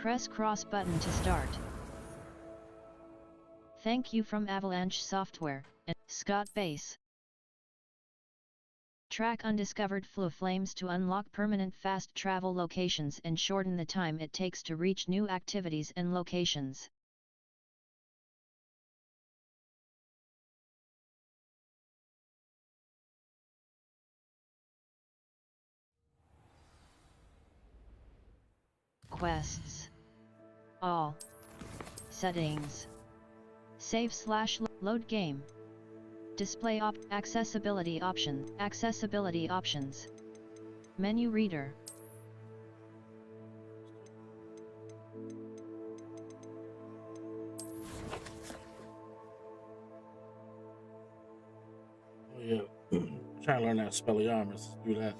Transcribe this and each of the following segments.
Press cross button to start. Thank you from Avalanche Software and Scott Base. Track undiscovered flow flames to unlock permanent fast travel locations and shorten the time it takes to reach new activities and locations. Quests. All. Settings. Save/load game. Display accessibility options. Menu reader. Oh yeah, I'm trying to learn that Spelliarmus. Do that.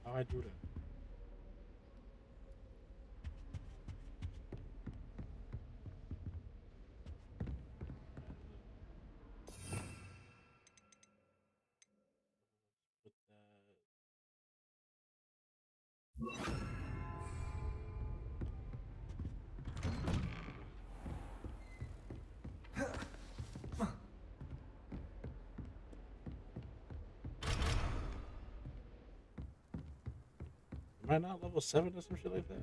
How I do that? Am I not level 7 or some shit like that?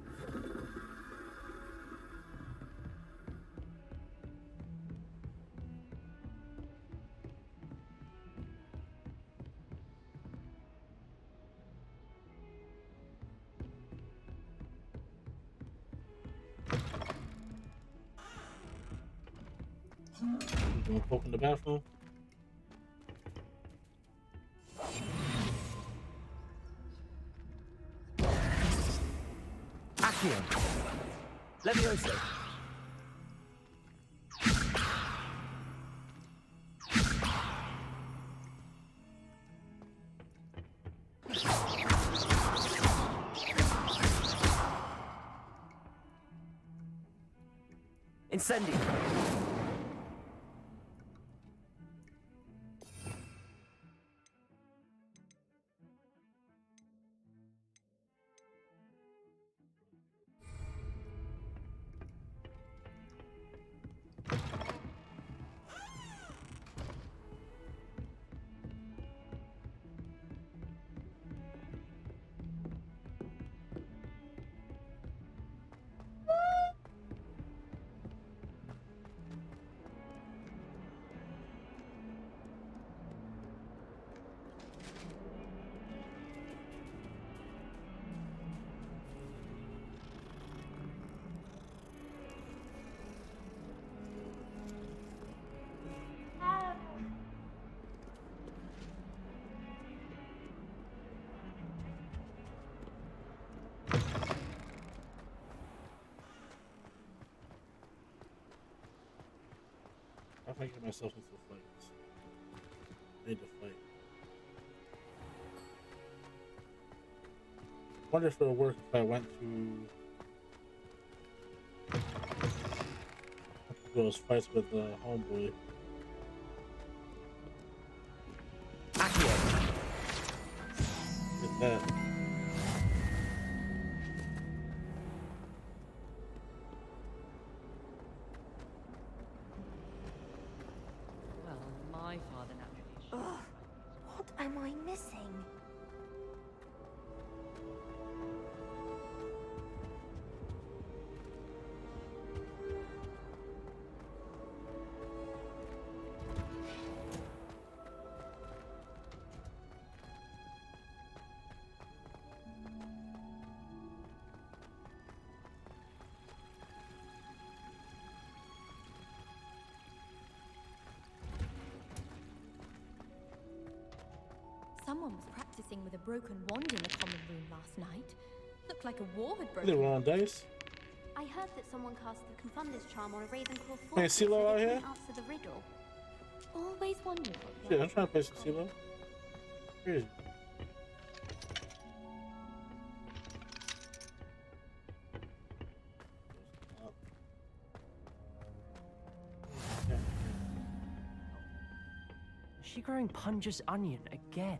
You gonna poke in the bathroom? Accio. Levioso. Incendio. How can I get myself into a fight? I need to fight. I wonder if it would work if I went to those fights with Homeboy. Accio. Get that. My father naturally. Ugh, what am I missing? Someone was practicing with a broken wand in the common room last night. Looked like a war had broken They were out. on dice. I heard that someone cast the Confunders charm on a Ravenclaw Hey, fortress, CeeLo so out they here? couldn't answer the riddle. Always wondered what Shit, I'm trying to play some CeeLo. Crazy. growing Punja's onion again.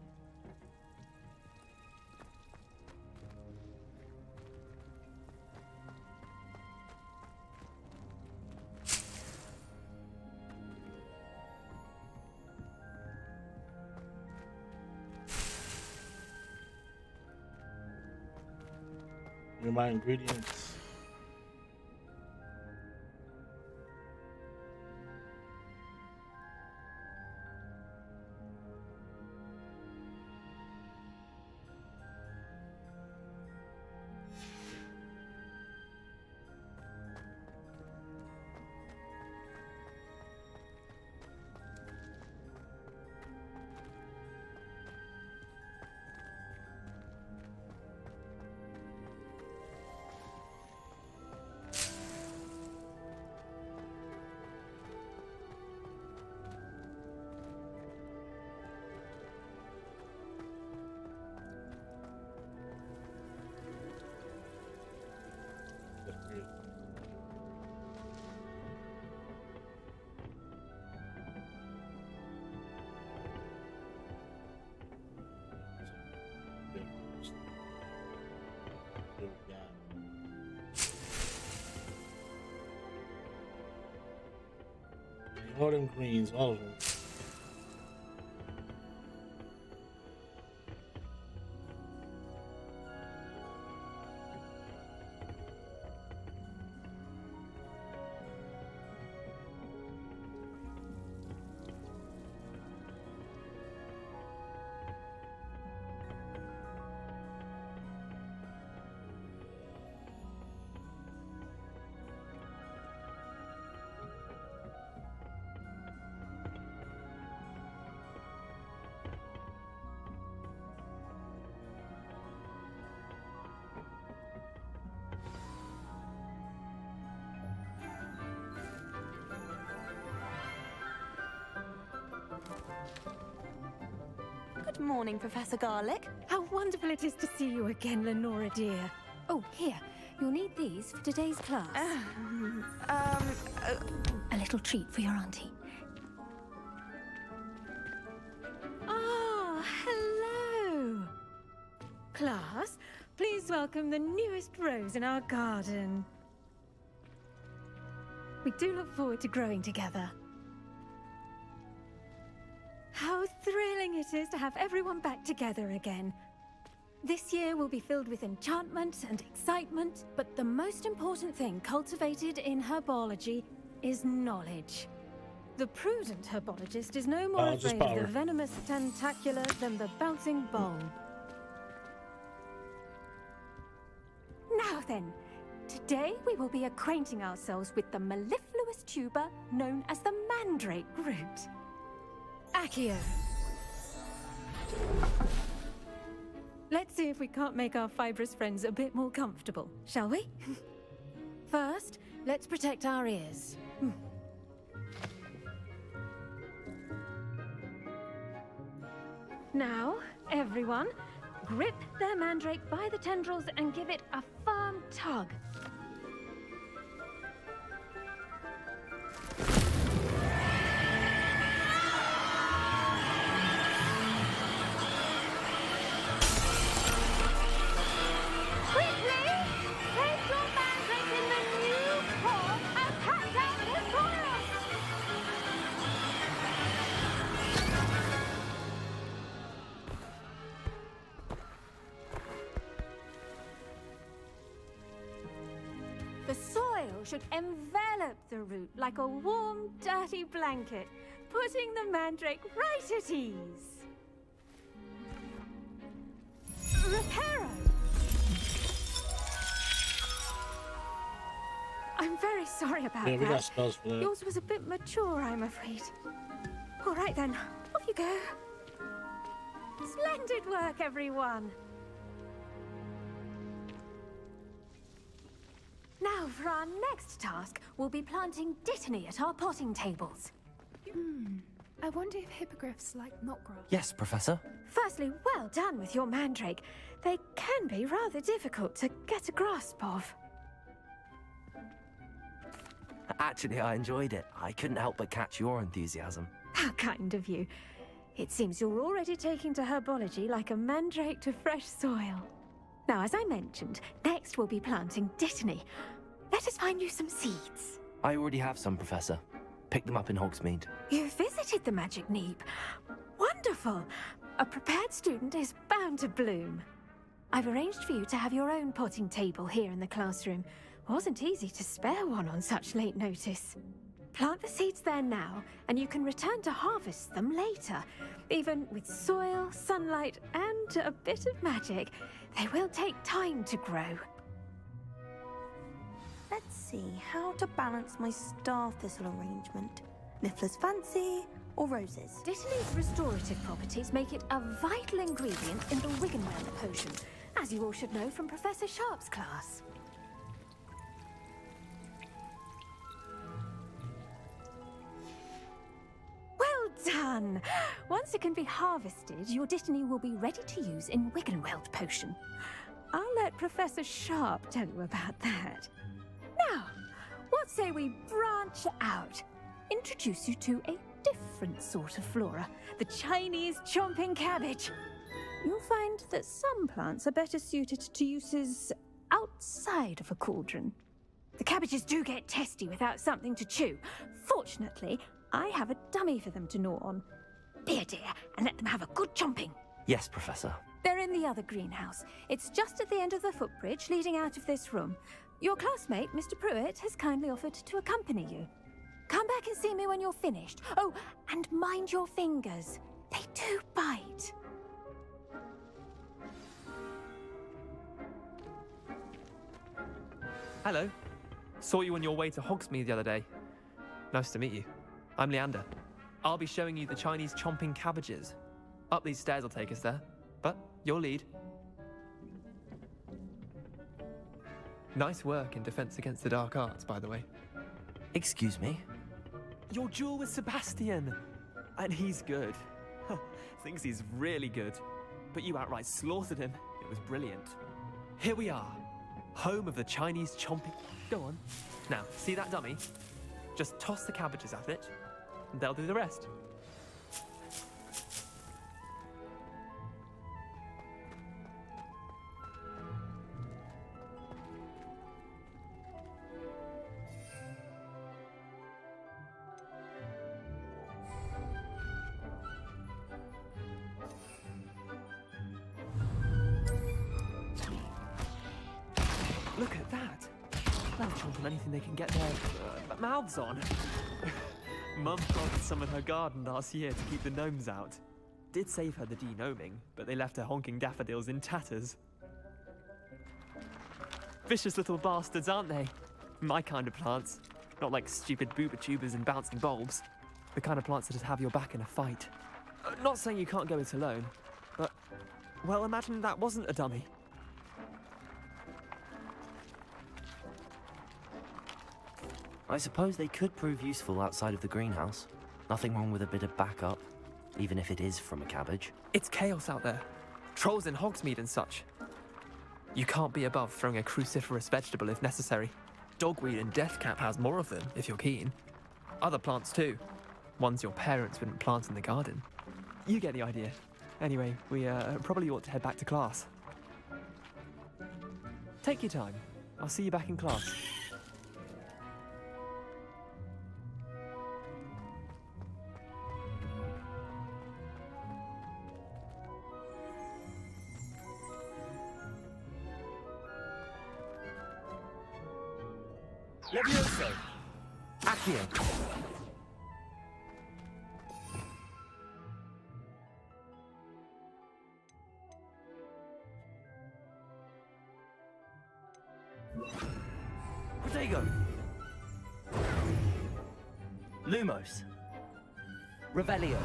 Here are my ingredients. All them greens, all of them. Good morning, Professor Garlic. How wonderful it is to see you again, Lenora dear. Oh, here. You'll need these for today's class. A little treat for your auntie. Ah, hello. Class, please welcome the newest rose in our garden. We do look forward to growing together. How thrilling it is to have everyone back together again. This year will be filled with enchantment and excitement, but the most important thing cultivated in herbology is knowledge. The prudent herbologist is no more afraid of the venomous tentacular than the bouncing bulb. Now then, today we will be acquainting ourselves with the mellifluous tuber known as the mandrake root. Accio. Let's see if we can't make our fibrous friends a bit more comfortable, shall we? First, let's protect our ears. Now, everyone, grip their mandrake by the tendrils and give it a firm tug. The soil should envelop the root like a warm, dirty blanket, putting the mandrake right at ease. Reparo! I'm very sorry about that. Yeah, we got spells for that. Yours was a bit mature, I'm afraid. All right then, off you go. Splendid work, everyone. Now, for our next task, we'll be planting dittany at our potting tables. I wonder if hippogriffs like knot grass. Yes, Professor. Firstly, well done with your mandrake. They can be rather difficult to get a grasp of. Actually, I enjoyed it. I couldn't help but catch your enthusiasm. How kind of you. It seems you're already taking to herbology like a mandrake to fresh soil. Now, as I mentioned, next we'll be planting Dittany. Let us find you some seeds. I already have some, Professor. Picked them up in Hogsmeade. You visited the Magic Neep. Wonderful! A prepared student is bound to bloom. I've arranged for you to have your own potting table here in the classroom. Wasn't easy to spare one on such late notice. Plant the seeds there now, and you can return to harvest them later. Even with soil, sunlight, and a bit of magic, they will take time to grow. Let's see how to balance my star thistle arrangement. Niffler's fancy or roses? Dittany's restorative properties make it a vital ingredient in the Wiggenweld potion, as you all should know from Professor Sharp's class. Well done! Once it can be harvested, your Dittany will be ready to use in Wiggenweld potion. I'll let Professor Sharp tell you about that. Now, what say we branch out? Introduce you to a different sort of flora, the Chinese chomping cabbage. You'll find that some plants are better suited to uses outside of a cauldron. The cabbages do get testy without something to chew. Fortunately, I have a dummy for them to gnaw on. Be a dear and let them have a good chomping. Yes, Professor. They're in the other greenhouse. It's just at the end of the footbridge leading out of this room. Your classmate, Mr. Pruitt, has kindly offered to accompany you. Come back and see me when you're finished. Oh, and mind your fingers. They do bite. Hello. Saw you on your way to Hogsmeade the other day. Nice to meet you. I'm Leander. I'll be showing you the Chinese chomping cabbages. Up these stairs will take us there, but you'll lead. Nice work in Defense Against the Dark Arts, by the way. Excuse me? Your duel with Sebastian! And he's good. Thinks he's really good. But you outright slaughtered him. It was brilliant. Here we are. Home of the Chinese chomping... Go on. Now, see that dummy? Just toss the cabbages at it, and they'll do the rest. Look at that! They'll chomp on anything they can get their mouths on. Mum planted some in her garden last year to keep the gnomes out. Did save her the de-gnoming, but they left her honking daffodils in tatters. Vicious little bastards, aren't they? My kind of plants. Not like stupid booba tubers and bouncing bulbs. The kind of plants that have your back in a fight. Not saying you can't go it alone, but... Well, imagine that wasn't a dummy. I suppose they could prove useful outside of the greenhouse. Nothing wrong with a bit of backup, even if it is from a cabbage. It's chaos out there. Trolls in Hogsmeade and such. You can't be above throwing a cruciferous vegetable if necessary. Dogweed and deathcap has more of them, if you're keen. Other plants too. Ones your parents wouldn't plant in the garden. You get the idea. Anyway, we probably ought to head back to class. Take your time. I'll see you back in class. Levioso! Accio! Protego! Lumos! Revelio!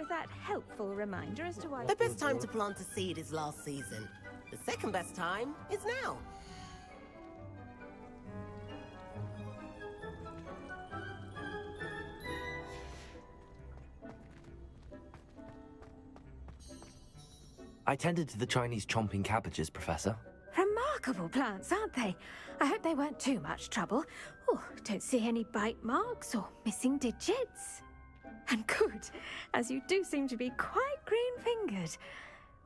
with that helpful reminder as to why... The best time to plant a seed is last season. The second best time is now. I tended to the Chinese chomping cabbages, Professor. Remarkable plants, aren't they? I hope they weren't too much trouble. Oh, don't see any bite marks or missing digits. And good, as you do seem to be quite green-fingered.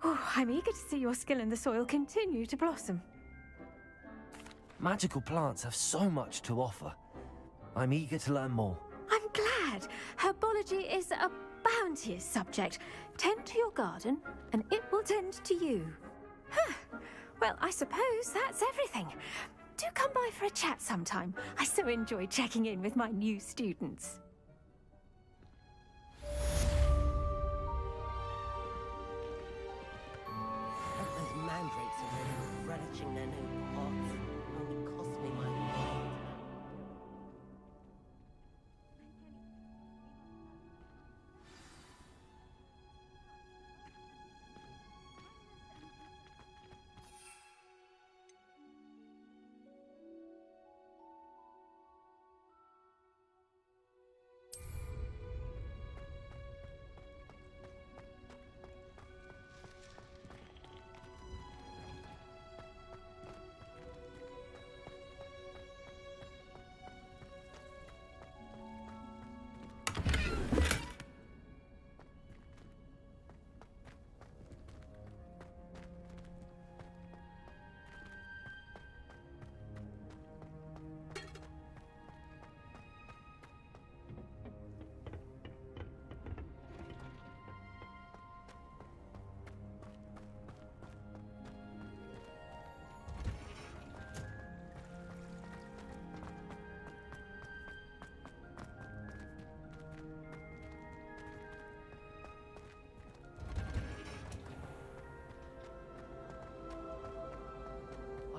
Oh, I'm eager to see your skill in the soil continue to blossom. Magical plants have so much to offer. I'm eager to learn more. I'm glad. Herbology is a bounteous subject. Tend to your garden, and it will tend to you. Huh. Well, I suppose that's everything. Do come by for a chat sometime. I so enjoy checking in with my new students. Those mandrakes are really relishing their new pots. Only cost me my head.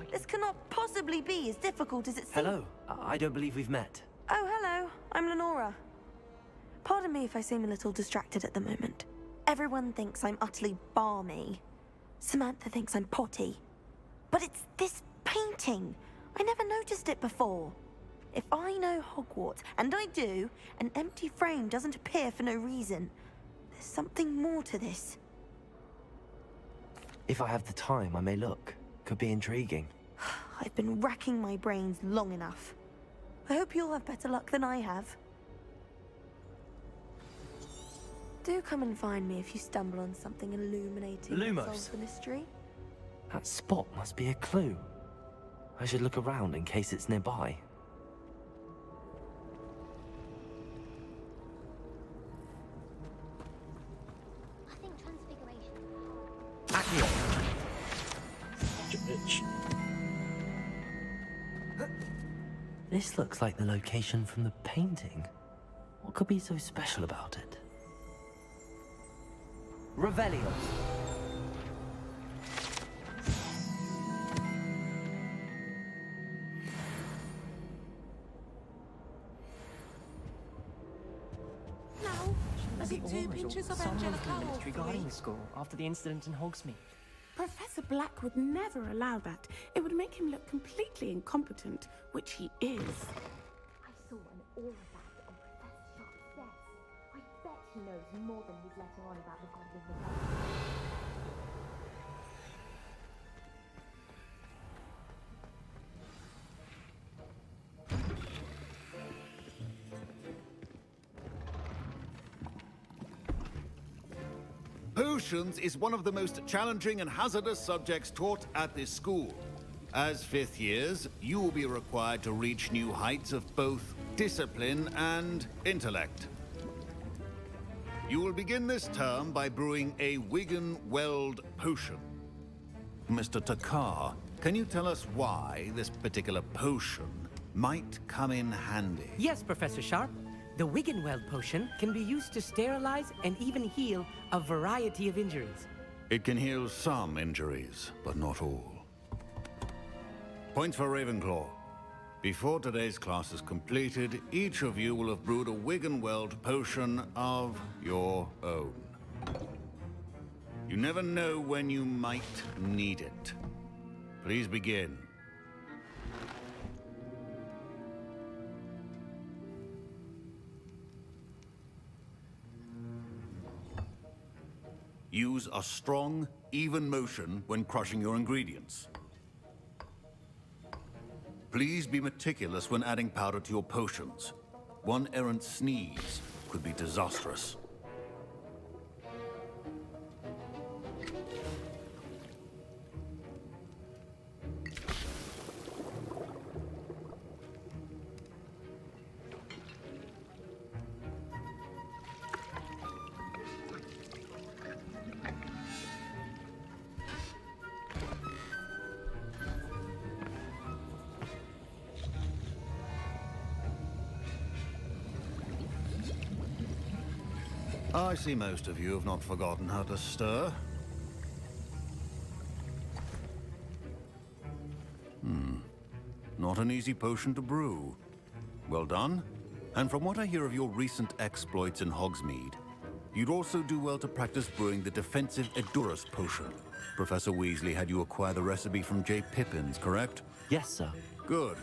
This cannot possibly be as difficult as it seems. Hello. I don't believe we've met. Oh, hello. I'm Lenora. Pardon me if I seem a little distracted at the moment. Everyone thinks I'm utterly balmy. Samantha thinks I'm potty. But it's this painting. I never noticed it before. If I know Hogwarts, and I do, an empty frame doesn't appear for no reason. There's something more to this. If I have the time, I may look. Could be intriguing. I've been racking my brains long enough. I hope you'll have better luck than I have. Do come and find me if you stumble on something illuminating that solves the mystery. That spot must be a clue. I should look around in case it's nearby. I think transfiguration. Bitch. This looks like the location from the painting. What could be so special about it? Revelio. Someone's in the military guarding the school after the incident in Hogsmeade. Professor Black would never allow that. It would make him look completely incompetent, which he is. I saw an aura bag on Professor Sharp's desk. I bet he knows more than he's letting on about the god of the Potions is one of the most challenging and hazardous subjects taught at this school. As fifth years, you will be required to reach new heights of both discipline and intellect. You will begin this term by brewing a Wigan-Weld potion. Mr. Takar, can you tell us why this particular potion might come in handy? Yes, Professor Sharp. The Wiggenweld potion can be used to sterilize and even heal a variety of injuries. It can heal some injuries, but not all. Points for Ravenclaw. Before today's class is completed, each of you will have brewed a Wiggenweld potion of your own. You never know when you might need it. Please begin. Use a strong, even motion when crushing your ingredients. Please be meticulous when adding powder to your potions. One errant sneeze could be disastrous. I see most of you have not forgotten how to stir. Not an easy potion to brew. Well done. And from what I hear of your recent exploits in Hogsmeade, you'd also do well to practice brewing the defensive Edurus potion. Professor Weasley had you acquire the recipe from J. Pippin's, correct? Yes, sir. Good.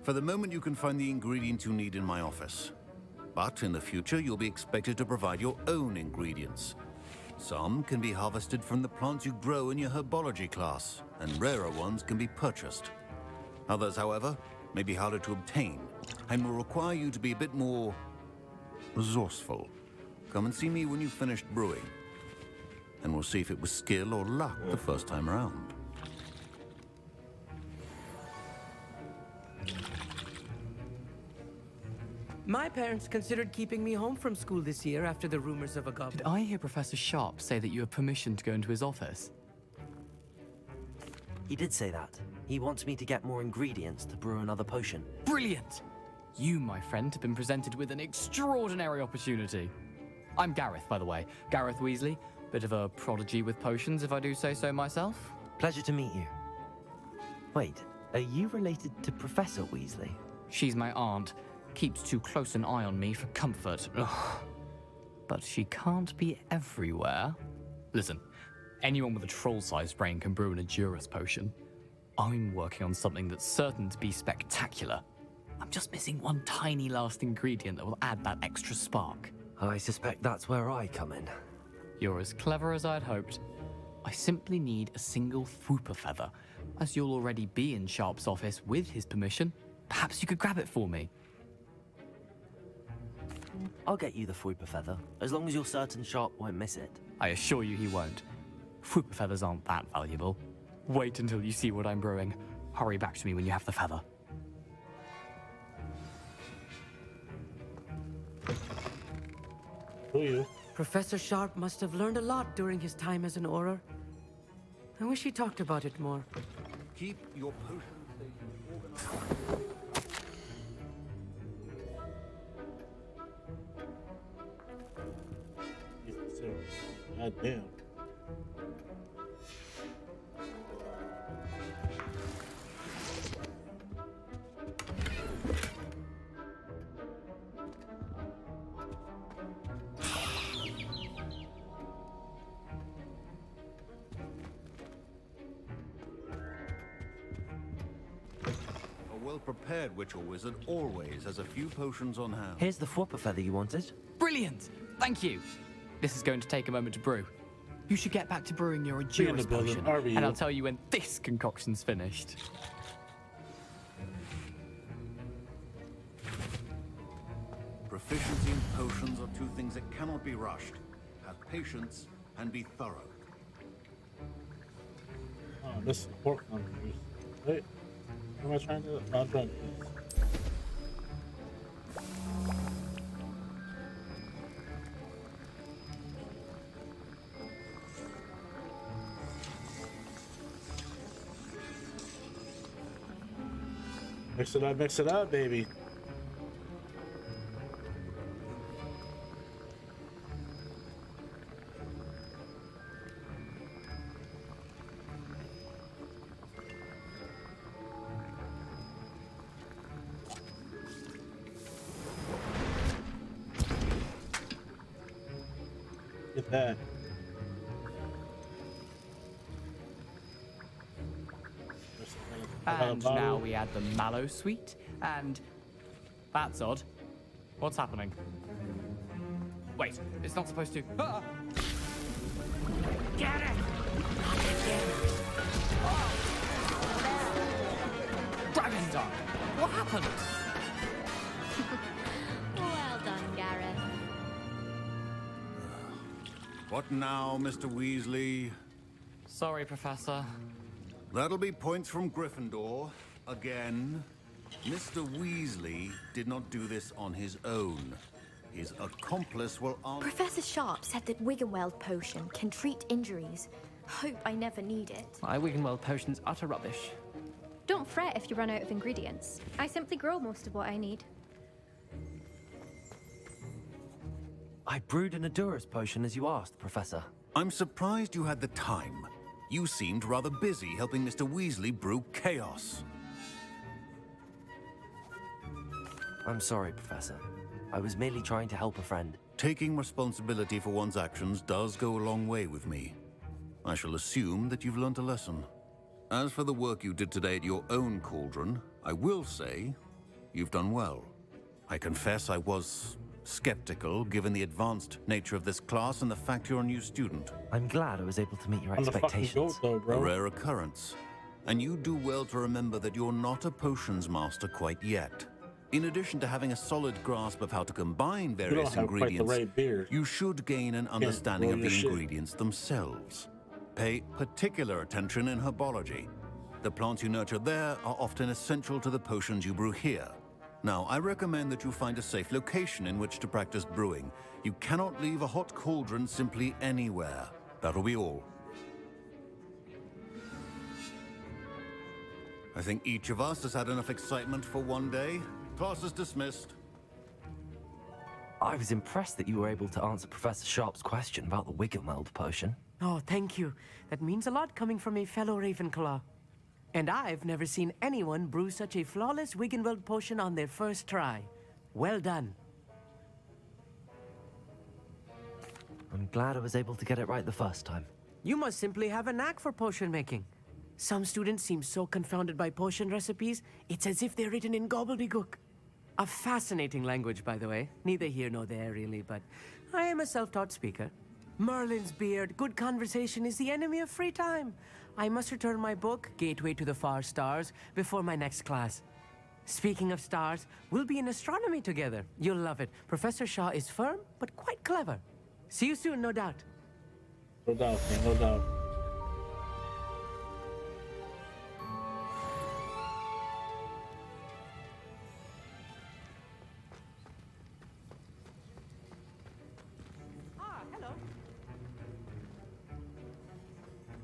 For the moment, you can find the ingredients you need in my office. But in the future, you'll be expected to provide your own ingredients. Some can be harvested from the plants you grow in your herbology class, and rarer ones can be purchased. Others, however, may be harder to obtain, and will require you to be a bit more resourceful. Come and see me when you've finished brewing, and we'll see if it was skill or luck the first time around. My parents considered keeping me home from school this year after the rumors of a goblin. Did I hear Professor Sharp say that you have permission to go into his office? He did say that. He wants me to get more ingredients to brew another potion. Brilliant! You, my friend, have been presented with an extraordinary opportunity. I'm Gareth, by the way. Gareth Weasley. Bit of a prodigy with potions, if I do say so myself. Pleasure to meet you. Wait, are you related to Professor Weasley? She's my aunt. Keeps too close an eye on me for comfort. Ugh. But she can't be everywhere. Listen, anyone with a troll-sized brain can brew an Edurus potion. I'm working on something that's certain to be spectacular. I'm just missing one tiny last ingredient that will add that extra spark. I suspect that's where I come in. You're as clever as I'd hoped. I simply need a single Fwooper feather. As you'll already be in Sharp's office with his permission, perhaps you could grab it for me. I'll get you the Fwooper feather, as long as you're certain Sharp won't miss it. I assure you he won't. Fwooper feathers aren't that valuable. Wait until you see what I'm brewing. Hurry back to me when you have the feather. Who are you? Professor Sharp must have learned a lot during his time as an Auror. I wish he talked about it more. Keep your potion station organized. God damn. A well-prepared witch or wizard always has a few potions on hand. Here's the Fwooper feather you wanted. Brilliant! Thank you! This is going to take a moment to brew. You should get back to brewing your Edurus potion, and I'll tell you when this concoction's finished. Proficiency in potions are two things that cannot be rushed. Have patience and be thorough. Oh, this is pork on juice. Wait, what am I trying to? I'm trying to. Mix it up, baby. at that. And now we add the mallow sweet, and that's odd. What's happening? Wait, it's not supposed to. Ah! Get it! Dragon Dung! What happened? Well done, Gareth. What now, Mr. Weasley? Sorry, Professor. That'll be points from Gryffindor. Again. Mr. Weasley did not do this on his own. His accomplice will answer. Professor Sharp said that Wiggenweld potion can treat injuries. Hope I never need it. My Wiggenweld potion's utter rubbish. Don't fret if you run out of ingredients. I simply grow most of what I need. I brewed an Adura's potion as you asked, Professor. I'm surprised you had the time. You seemed rather busy helping Mr. Weasley brew chaos. I'm sorry, Professor. I was merely trying to help a friend. Taking responsibility for one's actions does go a long way with me. I shall assume that you've learnt a lesson. As for the work you did today at your own cauldron, I will say you've done well. I confess I was skeptical, given the advanced nature of this class and the fact you're a new student. I'm glad I was able to meet your expectations. Though, bro. A rare occurrence. And you do well to remember that you're not a potions master quite yet. In addition to having a solid grasp of how to combine various ingredients, you should gain an understanding of the ingredients themselves. Pay particular attention in herbology. The plants you nurture there are often essential to the potions you brew here. Now, I recommend that you find a safe location in which to practice brewing. You cannot leave a hot cauldron simply anywhere. That'll be all. I think each of us has had enough excitement for one day. Class is dismissed. I was impressed that you were able to answer Professor Sharp's question about the Wiggenweld potion. Oh, thank you. That means a lot coming from a fellow Ravenclaw. And I've never seen anyone brew such a flawless Wiggenweld potion on their first try. Well done. I'm glad I was able to get it right the first time. You must simply have a knack for potion making. Some students seem so confounded by potion recipes, it's as if they're written in gobbledygook. A fascinating language, by the way. Neither here nor there, really, but I am a self-taught speaker. Merlin's beard, good conversation is the enemy of free time. I must return my book, Gateway to the Far Stars, before my next class. Speaking of stars, we'll be in astronomy together. You'll love it. Professor Shaw is firm, but quite clever. See you soon, no doubt. No doubt, man, no doubt.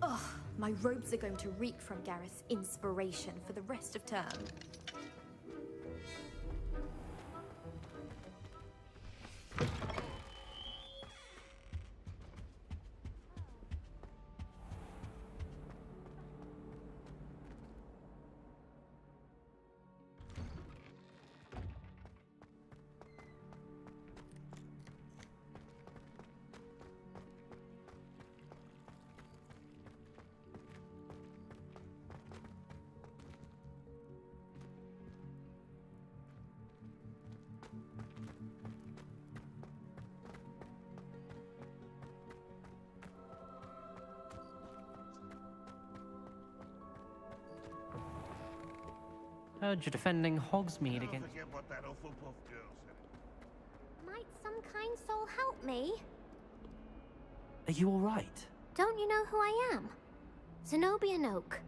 Ugh, my robes are going to reek from Gareth's inspiration for the rest of term. Heard you're defending Hogsmeade again. Might some kind soul help me? Are you all right? Don't you know who I am? Zenobia Noak,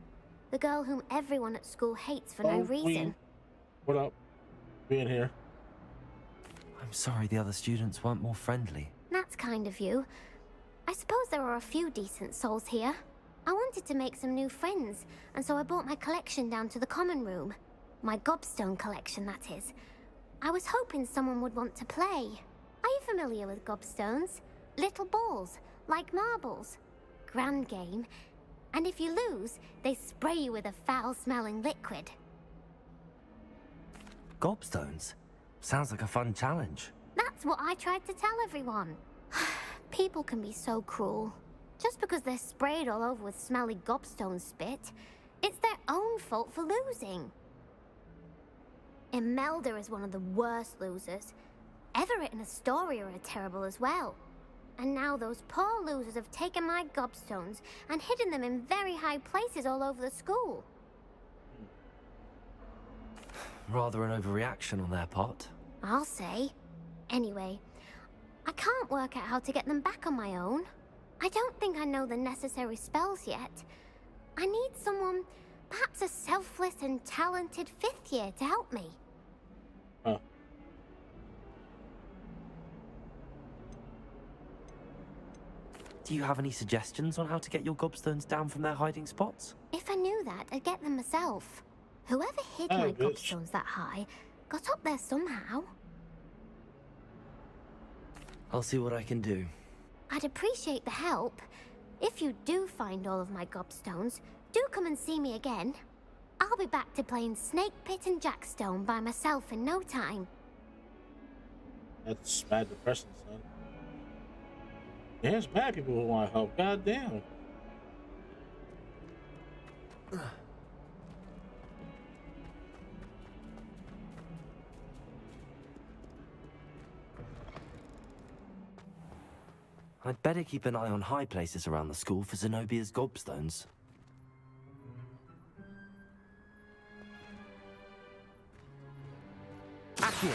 the girl whom everyone at school hates for no reason. Queen. What up? Being here. I'm sorry the other students weren't more friendly. That's kind of you. I suppose there are a few decent souls here. I wanted to make some new friends, and so I brought my collection down to the common room. My gobstone collection, that is. I was hoping someone would want to play. Are you familiar with gobstones? Little balls, like marbles. Grand game. And if you lose, they spray you with a foul-smelling liquid. Gobstones? Sounds like a fun challenge. That's what I tried to tell everyone. People can be so cruel. Just because they're sprayed all over with smelly gobstone spit, it's their own fault for losing. Imelda is one of the worst losers. Everett and Astoria are terrible as well. And now those poor losers have taken my gobstones and hidden them in very high places all over the school. Rather an overreaction on their part. I'll say. Anyway, I can't work out how to get them back on my own. I don't think I know the necessary spells yet. I need someone, perhaps a selfless and talented 5th year to help me. Huh. Do you have any suggestions on how to get your gobstones down from their hiding spots? If I knew that, I'd get them myself. Whoever hid Oh, my bitch. gobstones that high got up there somehow. I'll see what I can do. I'd appreciate the help. If you do find all of my gobstones, do come and see me again. I'll be back to playing Snake Pit and Jackstone by myself in no time. That's bad depression, son. There's bad people who want help. God damn. I'd better keep an eye on high places around the school for Zenobia's gobstones. Accio!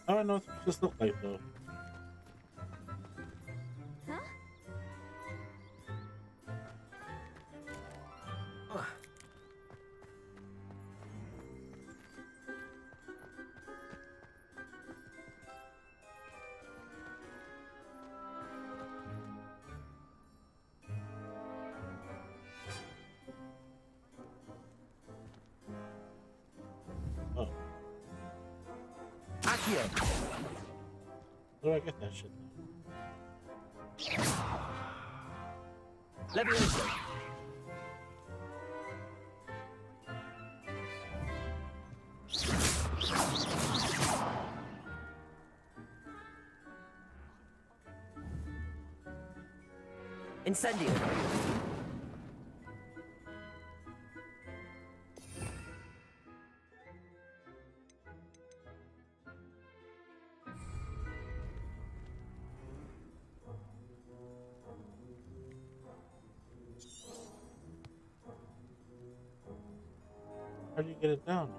I don't know what this looks like though. Accio! Where do I get that shit? Levioso! Incendio! How do you get it down?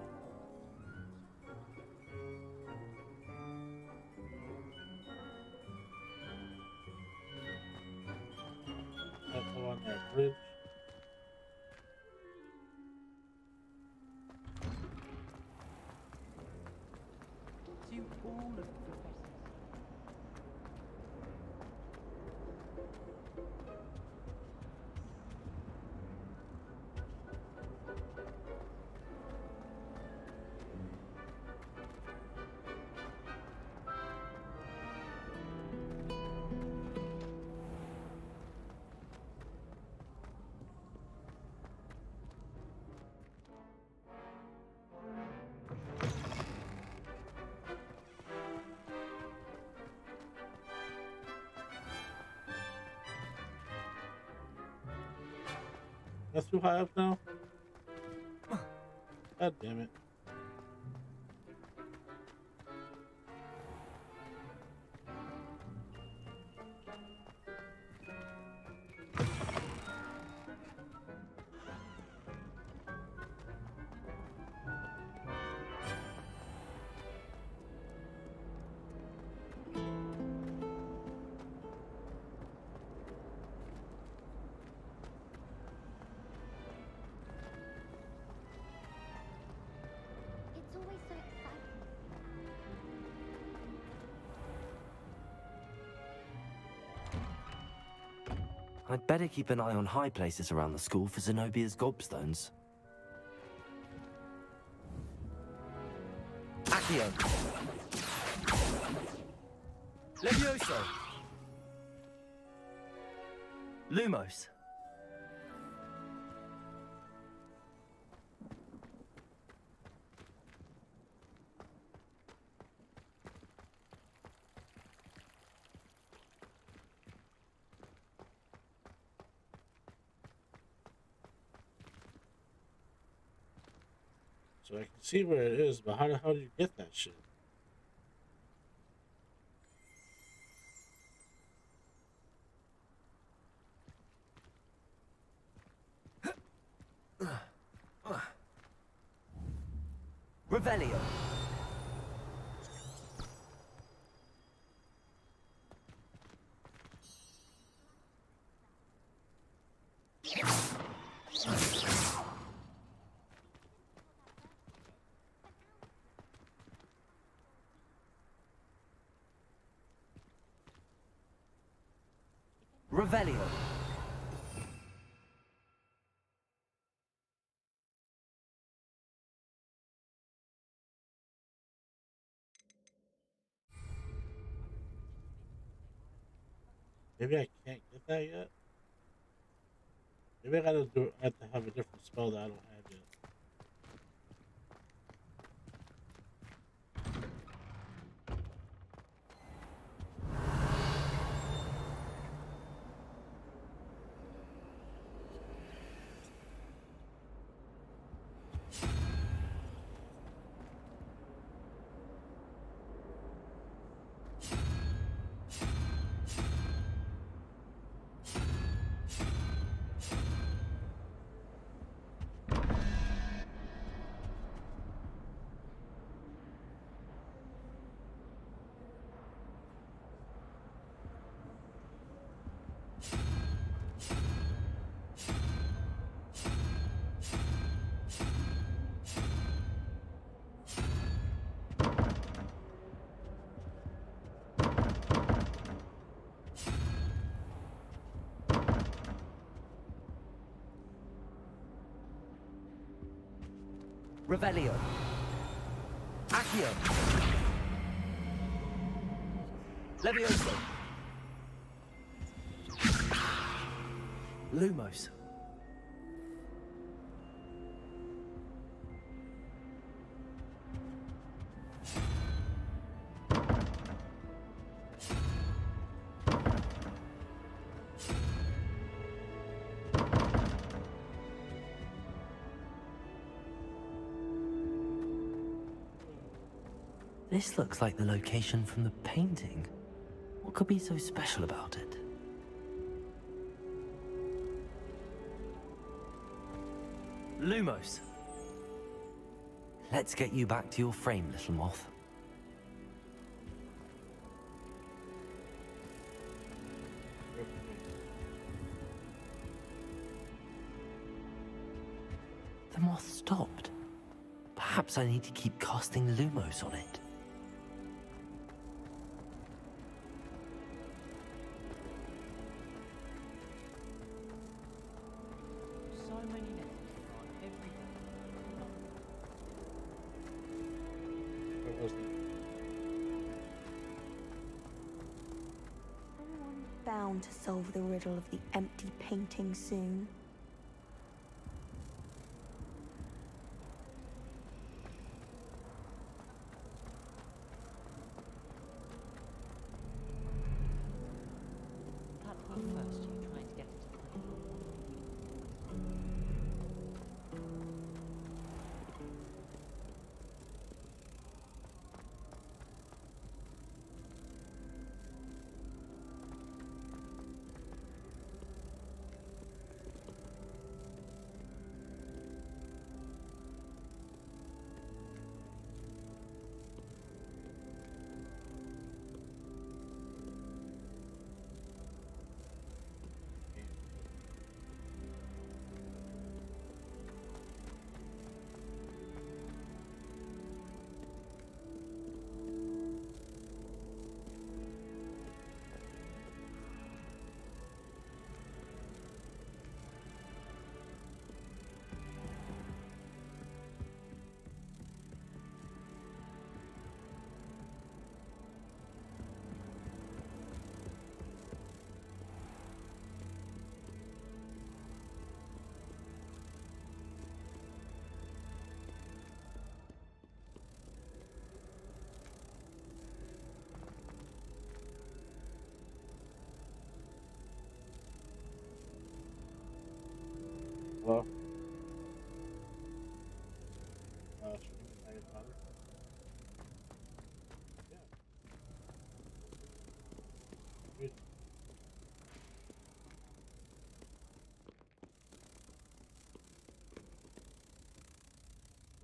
Go on that bridge. To all of the professors. That's too high up now? God damn it. It's always so exciting. I'd better keep an eye on high places around the school for Zenobia's gobstones. Accio! Lumos. So I can see where it is, but how the hell do you get that shit? Revelio. Revelio. Maybe I can't get that yet. Maybe I have to have a different spell that I don't have yet. Revelio. Accio. Levioso. Lumos. This looks like the location from the painting. What could be so special about it? Lumos. Let's get you back to your frame, little moth. The moth stopped. Perhaps I need to keep casting Lumos on it. So many nettles on every day. Where was that? Someone's bound to solve the riddle of the empty painting soon. Perhaps go first, you trying to get it to play. far.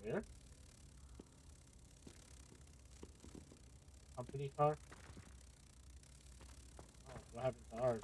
Where? Company car? Oh, what happened to ours?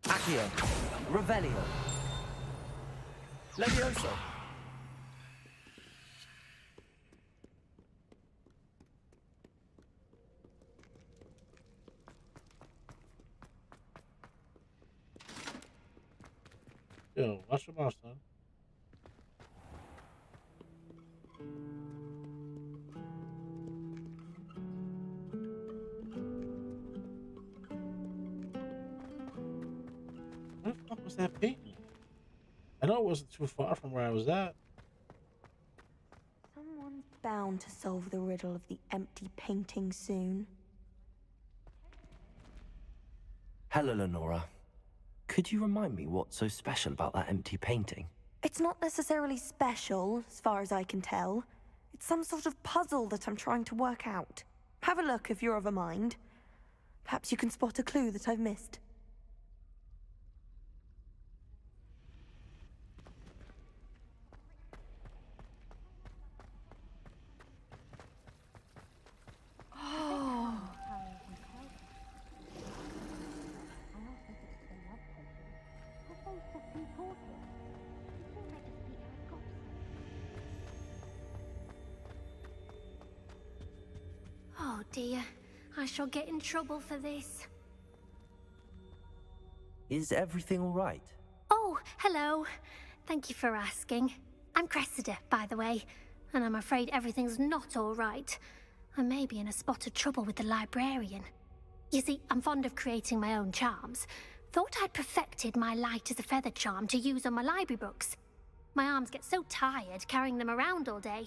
Accio. Revelio. Levioso. Yo, watch your mouth, son. Where the fuck was that painting? I know it wasn't too far from where I was at. Someone's bound to solve the riddle of the empty painting soon. Hello, Lenora. Could you remind me what's so special about that empty painting? It's not necessarily special, as far as I can tell. It's some sort of puzzle that I'm trying to work out. Have a look if you're of a mind. Perhaps you can spot a clue that I've missed. Oh. Oh dear, I shall get in trouble for this. Is everything all right? Oh, hello. Thank you for asking. I'm Cressida, by the way, and I'm afraid everything's not all right. I may be in a spot of trouble with the librarian. You see, I'm fond of creating my own charms. Thought I'd perfected my light as a feather charm to use on my library books. My arms get so tired carrying them around all day.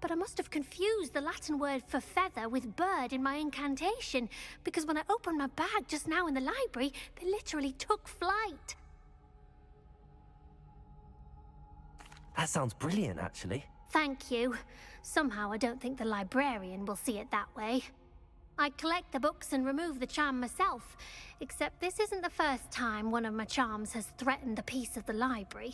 But I must have confused the Latin word for feather with bird in my incantation, because when I opened my bag just now in the library, they literally took flight. That sounds brilliant, actually. Thank you. Somehow I don't think the librarian will see it that way. I collect the books and remove the charm myself, except this isn't the first time one of my charms has threatened a piece of the library.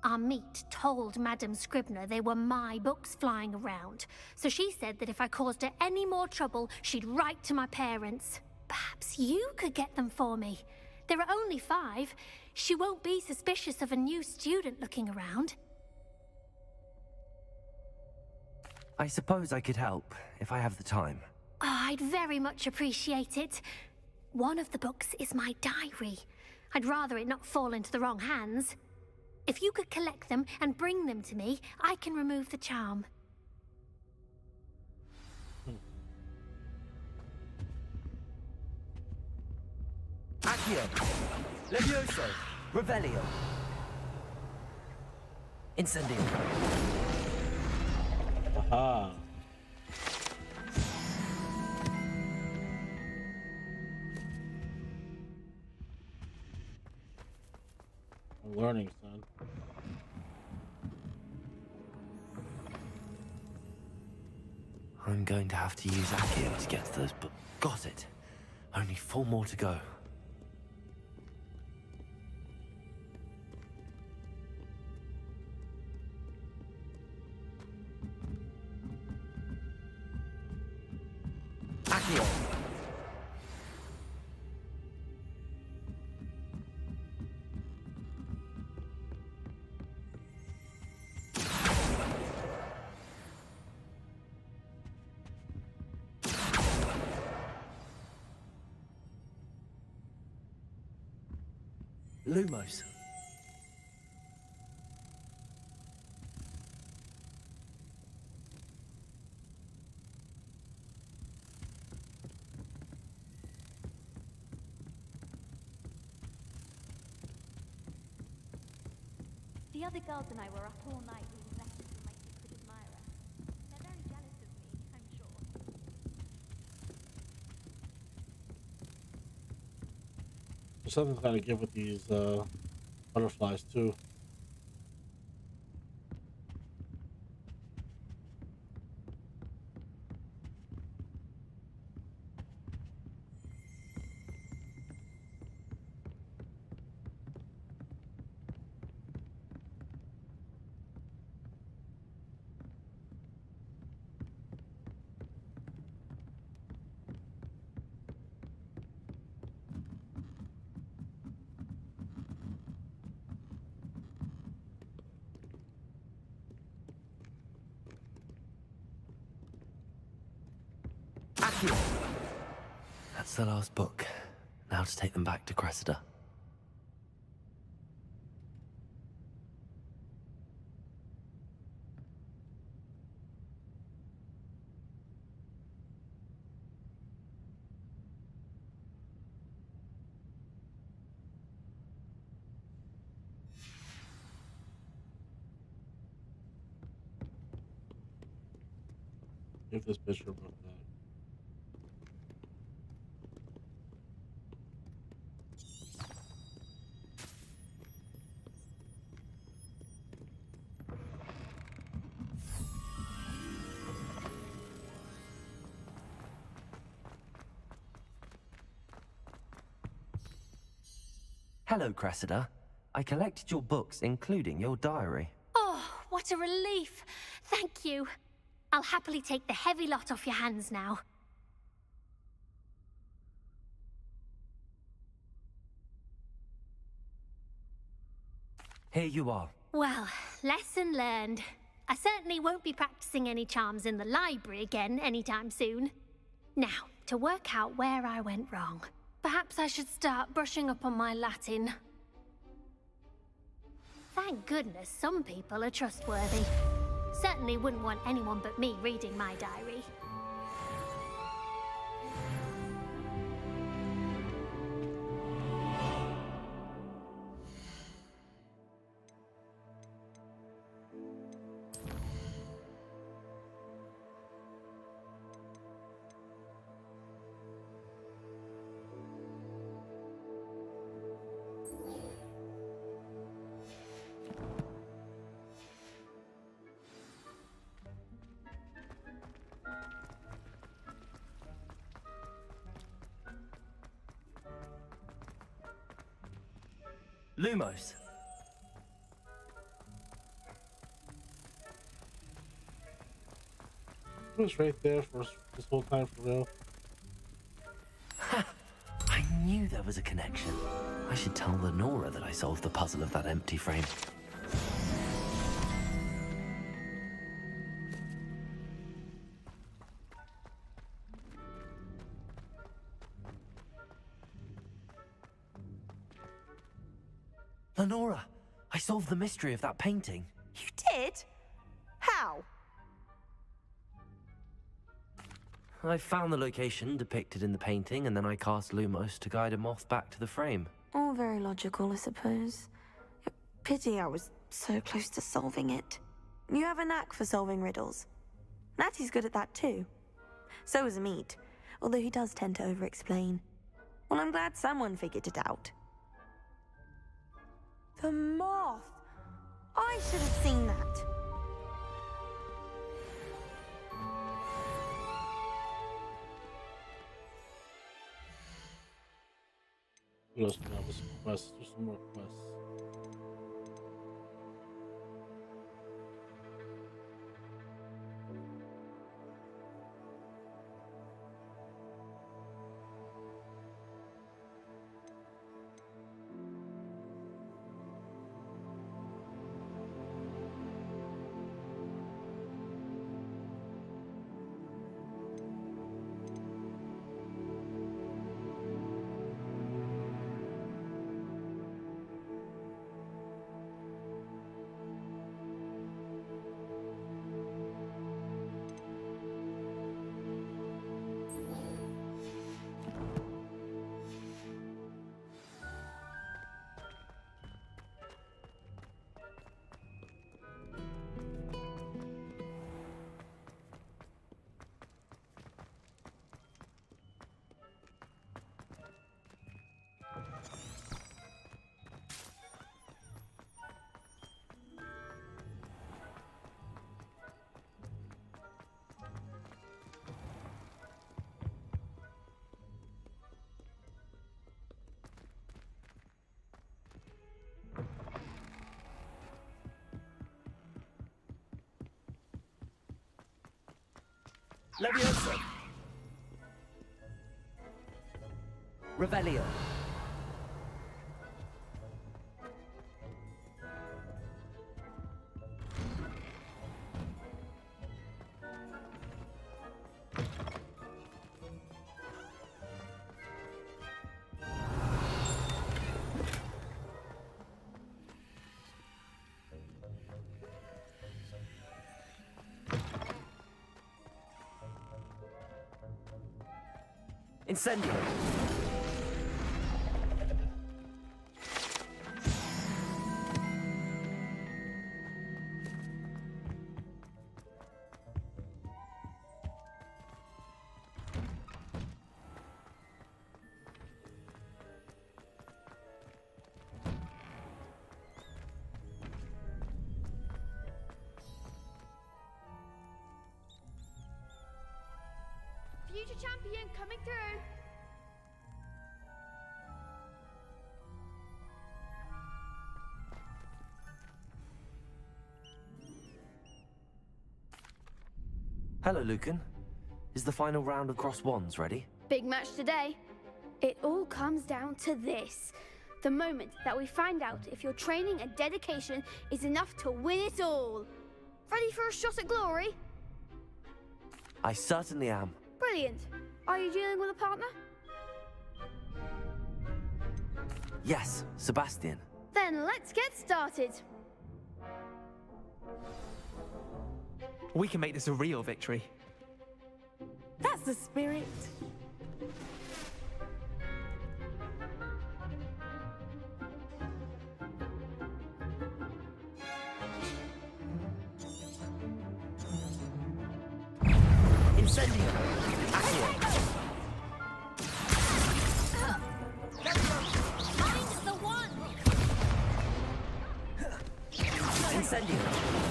Our meet told Madame Scribner they were my books flying around, so she said that if I caused her any more trouble, she'd write to my parents. Perhaps you could get them for me. There are only 5. She won't be suspicious of a new student looking around. I suppose I could help, if I have the time. Oh, I'd very much appreciate it. One of the books is my diary. I'd rather it not fall into the wrong hands. If you could collect them and bring them to me, I can remove the charm. Accio. Levioso. Revelio. Incendio. Aha. I'm learning, son. I'm going to have to use Accio to get to those, but got it. Only 4 more to go. Accio. Lumos. The other girls and I were up all night reading letters from my secret admirer. They're very jealous of me, I'm sure. There's something gotta give with these butterflies too. That's the last book. Now to take them back to Cressida. Give this bitch her book back. Hello, Cressida. I collected your books, including your diary. Oh, what a relief. Thank you. I'll happily take the heavy lot off your hands now. Here you are. Well, lesson learned. I certainly won't be practicing any charms in the library again anytime soon. Now, to work out where I went wrong. Perhaps I should start brushing up on my Latin. Thank goodness some people are trustworthy. Certainly wouldn't want anyone but me reading my diary. Lumos. It was right there for this whole time for real. I knew there was a connection. I should tell Lenora that I solved the puzzle of that empty frame. Lenora, I solved the mystery of that painting. You did? How? I found the location depicted in the painting, and then I cast Lumos to guide a moth back to the frame. All very logical, I suppose. Pity I was so close to solving it. You have a knack for solving riddles. Natty's good at that too. So is Amit, although he does tend to over-explain. Well, I'm glad someone figured it out. The moth! I should have seen that. What else do we have? There's some quests. There's some more quests. Leviosa. Revelio. Incendio. Future champion coming through. Hello, Lucan. Is the final round of Cross Wands ready? Big match today. It all comes down to this. The moment that we find out if your training and dedication is enough to win it all. Ready for a shot at glory? I certainly am. Brilliant. Are you dealing with a partner? Yes, Sebastian. Then let's get started. We can make this a real victory. That's the spirit. Incendio. Accio. Find the one. Incendio.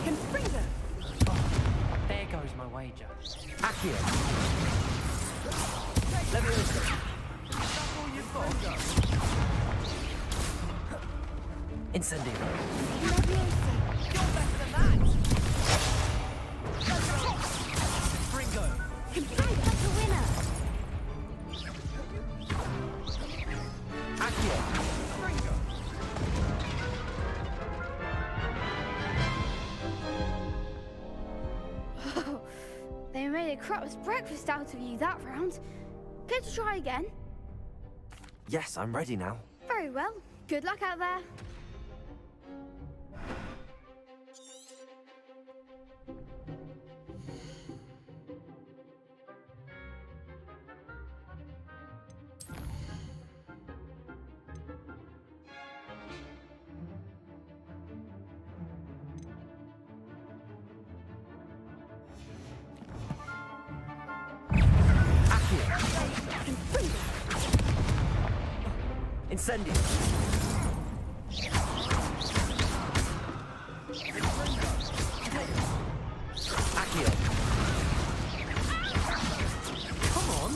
Confringo. There goes my wager. Accio. Leviosa. That's all you've got. Incendio. Leviosa. You're better than that. Fringo. Confringo. That's a winner. Accio. Fringo. Oh, they made a crap's breakfast out of you that round. Care to try again? Yes, I'm ready now. Very well. Good luck out there. Incendio. Accio. Come on.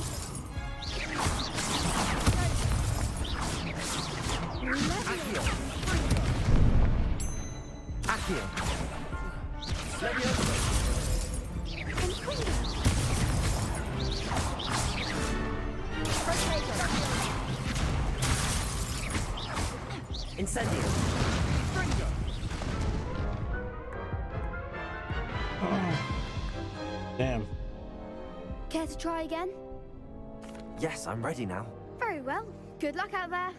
Accio. Accio. Leviosa. Incendio. Fringo. Damn. Care to try again? Yes, I'm ready now. Very well. Good luck out there.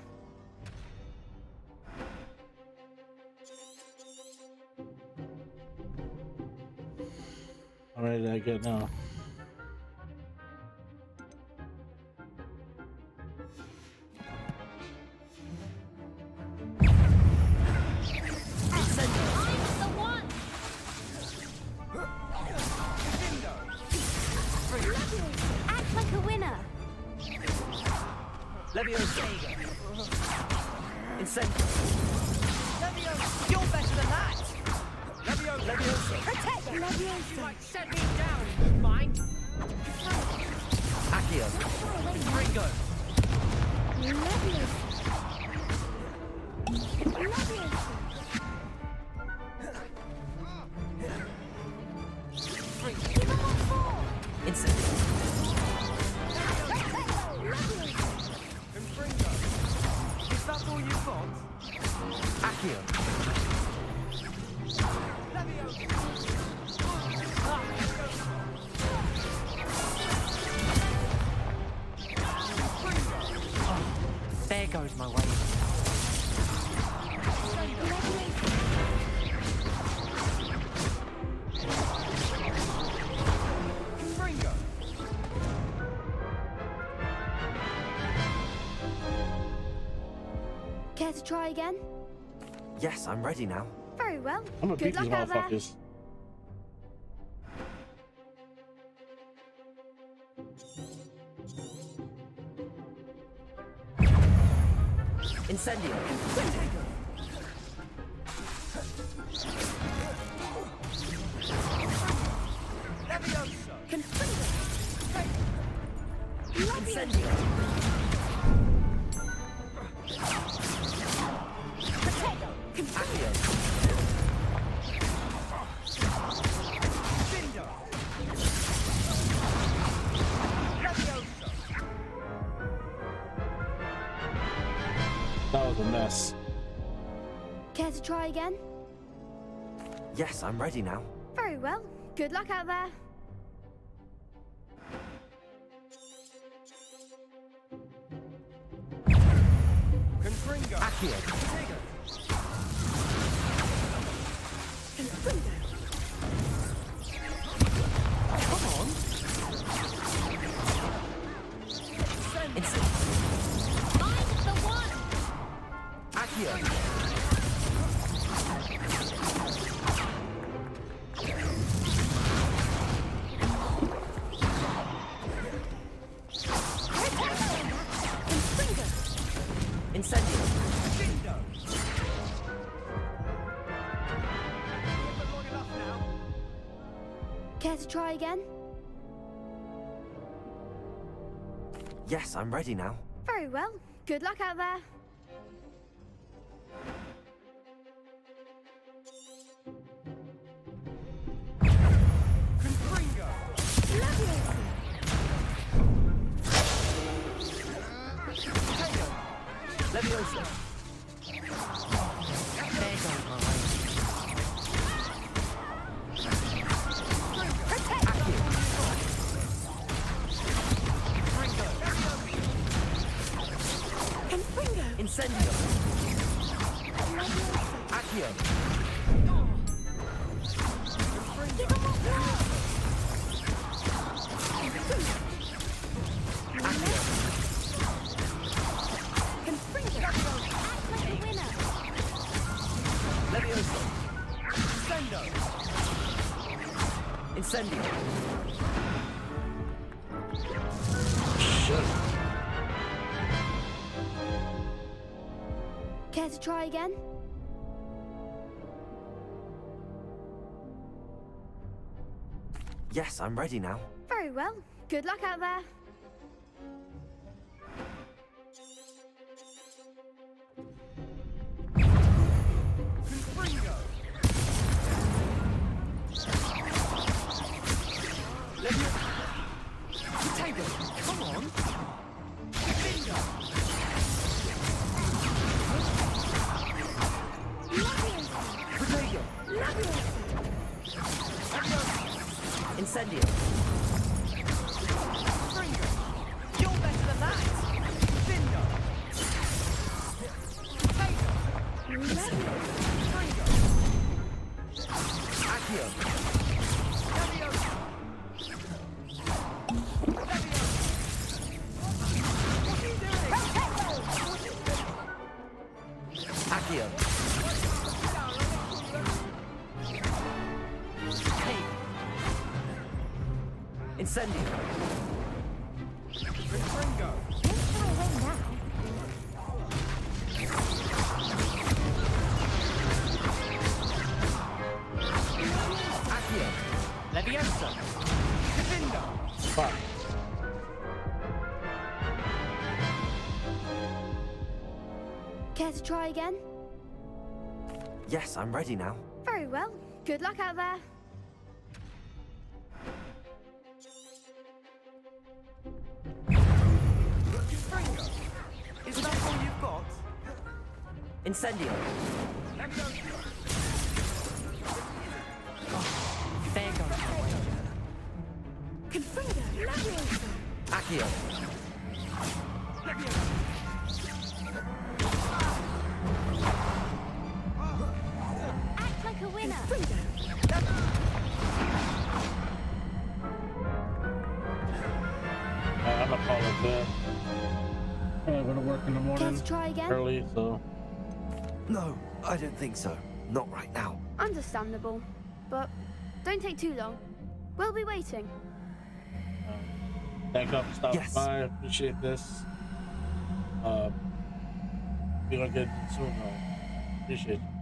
How ready did I get now? Act like a winner. Leviosa. Incendio. Leviosa. You're better than that. Leviosa. Protect it. Leviosa. You might set me down, you mind? Accio. Fringo. Leviosa. Incendio. There goes my way. Care to try again? Yes, I'm ready now. Very well. I'm gonna beat Good these luck out there. motherfuckers. Incendio. Incendio. Accio. That was a mess. Care to try again? Yes, I'm ready now. Very well. Good luck out there. Accio. Come on. I'm the one! Accio. Incendio. Care to try again? Yes, I'm ready now. Very well. Good luck out there. Leviosa. There goes my way. Incendio. Accio. Leviosa. Incendio. Shit. Care to try again? Yes, I'm ready now. Very well. Good luck out there. Come on. Incendio. You're better than that. Vindo. Accio. Accio. Incendio. Accio. Leviosa. Vindo. Fuck. Care to try again? Yes, I'm ready now. Very well. Good luck out there. Is that all you've got? Incendio. There goes my way. Accio. Act like a winner. I'm gonna call it there. I'm gonna work in the morning. Care to try again? Early, so. No, I don't think so. Not right now. Understandable. But don't take too long. We'll be waiting. Thank you for stopping by. Appreciate this. We're gonna get soon though. Appreciate you.